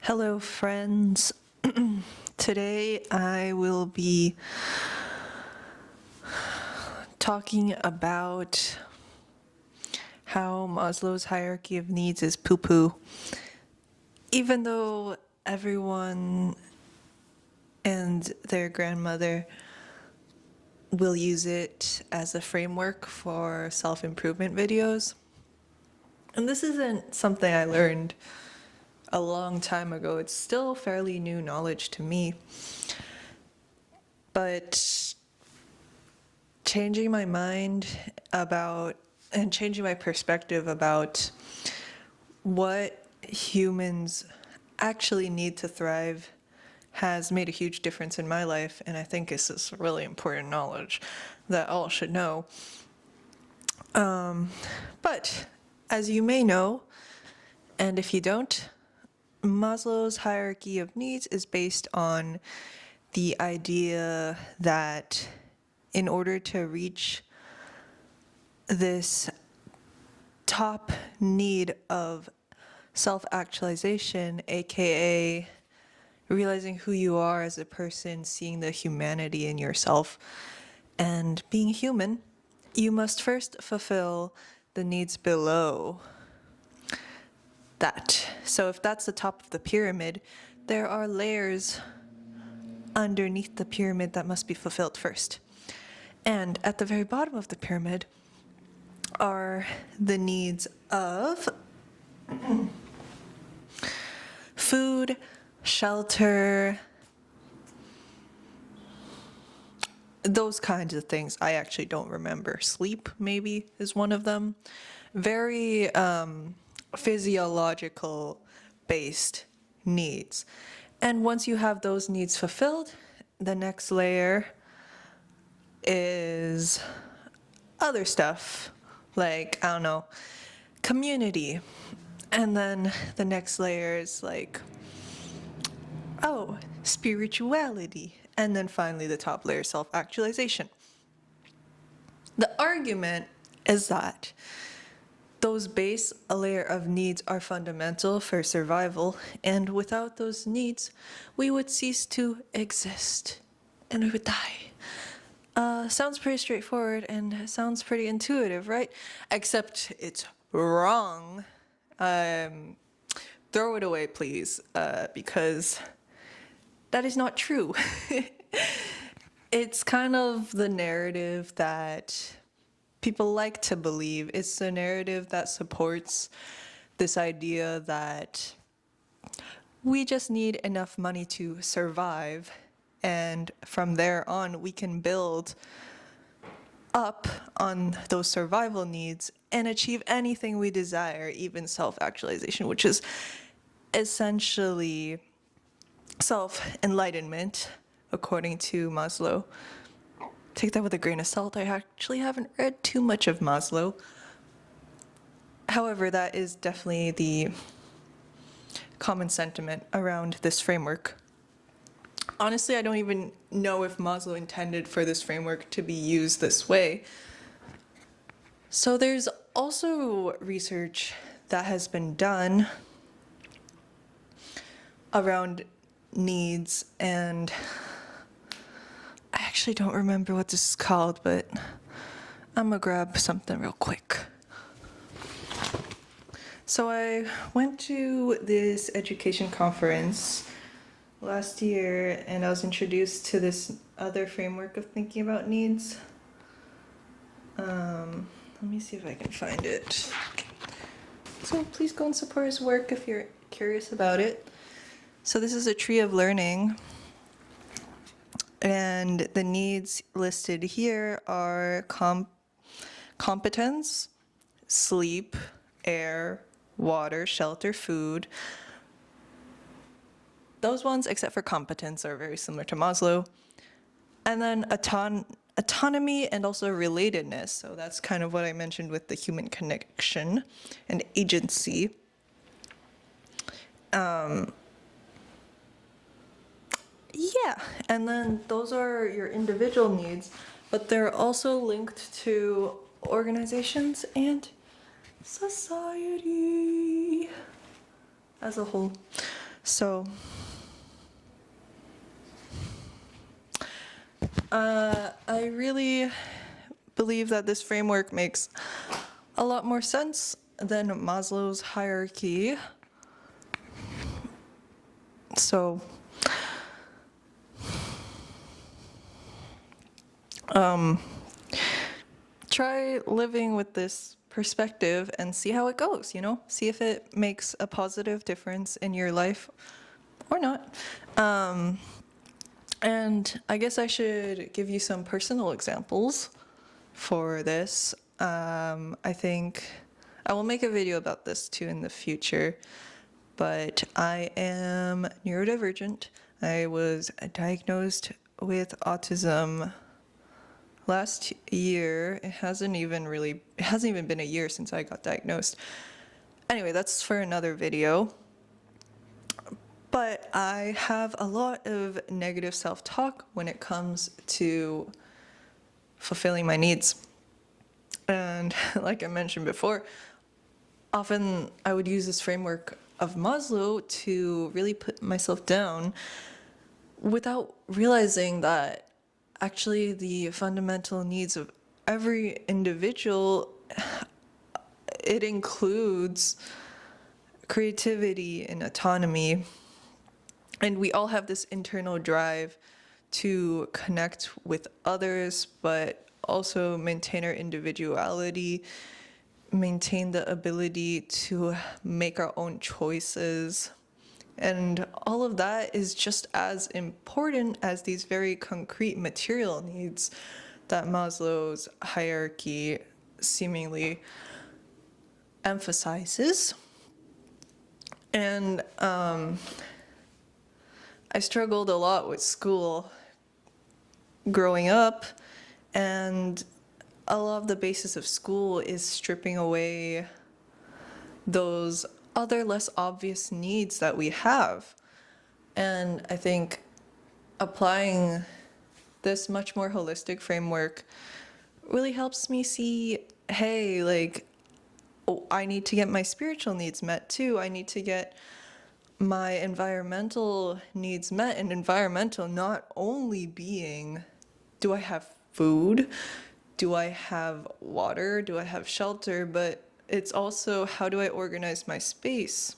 Hello, friends. Today I will be talking about how Maslow's hierarchy of needs is poo poo. Even though everyone and their grandmother will use it as a framework for self improvement videos. And this isn't something I learned a long time ago. It's still fairly new knowledge to me. But changing my mind about and changing my perspective about what humans actually need to thrive has made a huge difference in my life, and I think this is really important knowledge that all should know. But as you may know, and if you don't, Maslow's hierarchy of needs is based on the idea that in order to reach this top need of self-actualization, aka realizing who you are as a person, seeing the humanity in yourself, and being human, you must first fulfill the needs below that. So if that's the top of the pyramid, there are layers underneath the pyramid that must be fulfilled first. And at the very bottom of the pyramid are the needs of food, shelter, those kinds of things. I actually don't remember. Sleep, maybe, is one of them. Very physiological based needs. And once you have those needs fulfilled, the next layer is other stuff, like, I don't know, community. And then the next layer is like, oh, spirituality. And then finally the top layer, self-actualization. The argument is that those base layer of needs are fundamental for survival, and without those needs, we would cease to exist, and we would die. Sounds pretty straightforward and sounds pretty intuitive, right? Except it's wrong. Throw it away, please, because that is not true. It's kind of the narrative that people like to believe. It's the narrative that supports this idea that we just need enough money to survive, and from there on we can build up on those survival needs and achieve anything we desire, even self-actualization, which is essentially self-enlightenment, according to Maslow. Take that with a grain of salt. I actually haven't read too much of Maslow. However, that is definitely the common sentiment around this framework. Honestly, I don't even know if Maslow intended for this framework to be used this way. So there's also research that has been done around needs, and I actually don't remember what this is called, but I'm gonna grab something real quick. So I went to this education conference last year, and I was introduced to this other framework of thinking about needs. Let me see if I can find it. So please go and support his work if you're curious about it. So this is a tree of learning, and the needs listed here are competence, sleep, air, water, shelter, food. Those ones, except for competence, are very similar to Maslow. And then autonomy and also relatedness. So that's kind of what I mentioned with the human connection and agency. Yeah, and then those are your individual needs, but they're also linked to organizations and society as a whole. So, I really believe that this framework makes a lot more sense than Maslow's hierarchy. So, try living with this perspective and see how it goes, you know? See if it makes a positive difference in your life or not. And I guess I should give you some personal examples for this. I think I will make a video about this too in the future, but I am neurodivergent. I was diagnosed with autism last year. It hasn't even been a year since I got diagnosed. Anyway, that's for another video. But I have a lot of negative self-talk when it comes to fulfilling my needs. And like I mentioned before, often I would use this framework of Maslow to really put myself down without realizing that actually the fundamental needs of every individual, it includes creativity and autonomy. And we all have this internal drive to connect with others, but also maintain our individuality, maintain the ability to make our own choices. And all of that is just as important as these very concrete material needs that Maslow's hierarchy seemingly emphasizes. And I struggled a lot with school growing up, and a lot of the basis of school is stripping away those other less obvious needs that we have. And I think applying this much more holistic framework really helps me see, hey, like, oh, I need to get my spiritual needs met too. I need to get my environmental needs met, and environmental not only being, do I have food? Do I have water? Do I have shelter? But it's also, how do I organize my space?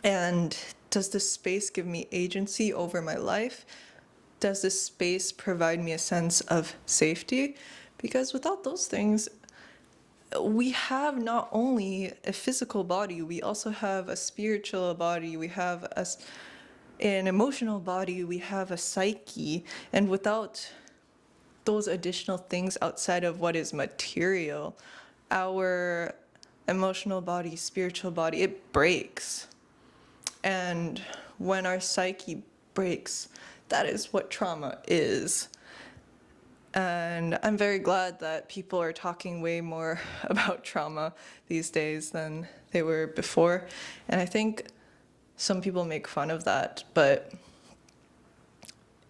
And does this space give me agency over my life? Does this space provide me a sense of safety? Because without those things, we have not only a physical body, we also have a spiritual body, we have an emotional body, we have a psyche. And without those additional things outside of what is material, our emotional body, spiritual body, it breaks. And when our psyche breaks, that is what trauma is. And I'm very glad that people are talking way more about trauma these days than they were before. And I think some people make fun of that, but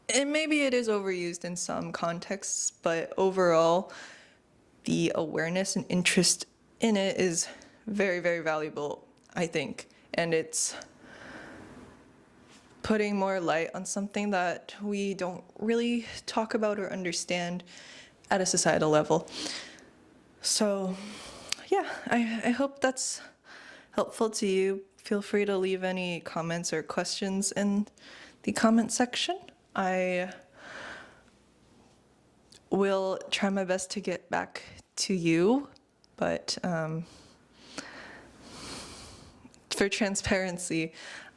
maybe it is overused in some contexts, but overall, the awareness and interest in it is very, very valuable, I think. And it's putting more light on something that we don't really talk about or understand at a societal level. So, yeah, I hope that's helpful to you. Feel free to leave any comments or questions in the comment section. I will try my best to get back to you, but for transparency,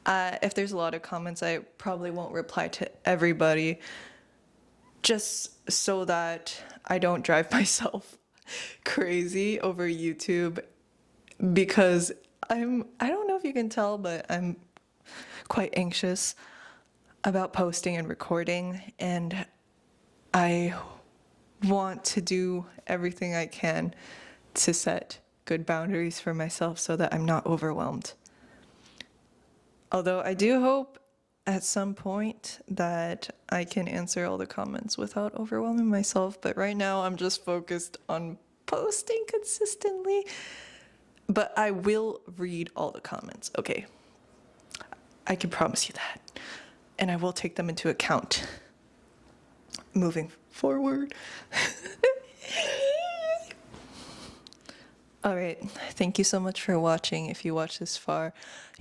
if there's a lot of comments, I probably won't reply to everybody, just so that I don't drive myself crazy over YouTube, because I don't know if you can tell, but I'm quite anxious about posting and recording, and I want to do everything I can to set good boundaries for myself so that I'm not overwhelmed. Although I do hope at some point that I can answer all the comments without overwhelming myself, but right now I'm just focused on posting consistently. But I will read all the comments, okay? I can promise you that. And I will take them into account moving forward. All right. Thank you so much for watching. If you watch this far,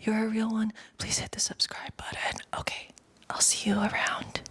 you're a real one. Please hit the subscribe button. Okay. I'll see you around.